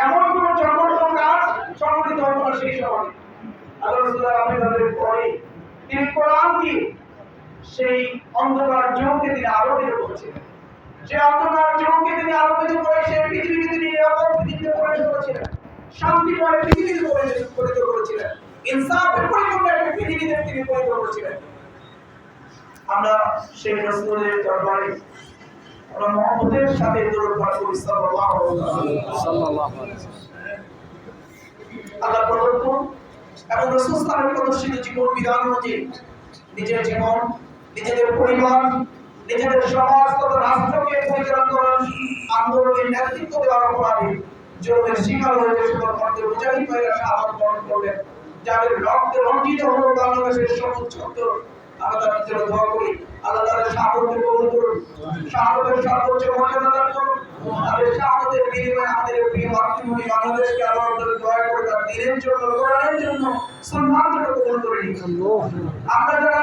এমন কোন জঘন্য কাজ সংঘটিত হতো না সেই সময়। আল্লাহ রাসূল আপনি তাদের পরে তিনি কোরআন দিয়ে সেই অন্ধকার যুগকে তিনি আলোকিত করেছিলেন। সেই অন্ধকার যুগকে তিনি আলোকিত করে সেই পৃথিবীকে তিনি নিরাপদ পৃথিবীতে পরিণত করেছিলেন, শান্তিময় পৃথিবীতে পরিণত করেছিলেন, ইনসাফের পরিপূর্ণ একটা পৃথিবীতে তিনি পরিণত করেছিলেন। আমরা সেই রাসূলের দরবারে আমরা মুহাম্মদের সাথে দরুদ পাঠ করি সাল্লাল্লাহু আলাইহি ওয়াসাল্লাম। আল্লাহ প্রদত্ত এবং রাসূল সাল্লাল্লাহু আলাইহি ওয়াসাল্লামের জীবন বিধান অনুযায়ী নিজের জীবন, নিজেদের পরিবার, নিজেদের সমাজ তথা রাষ্ট্রকে পরিচালনা করার আন্দোলনের নেতৃত্ব দেওয়ার অপরাধে জুলুমের শিকার হয়ে শুধুমাত্র মুজাহিদ ভাইরা শাহাদাত বরণ করলেন, যাদের রক্তে রঞ্জিত হলো বাংলাদেশের সবুজ ছত্র। আমরা তাদের জন্য দোয়া করি, আল্লাহ তাদের শাহাদাতকে কবুল করুন, শাহাদাতের সর্বোচ্চ মর্যাদা দান করুন। তাদের শাহাদাতের বিনিময়ে আমাদের প্রিয় মাতৃভূমি বাংলাদেশকে আল্লাহ তাআলা দয়া করে তার দ্বীনের জন্য, কোরআনের জন্য, সুন্নাহর জন্য কবুল করে নিন। আমরা যারা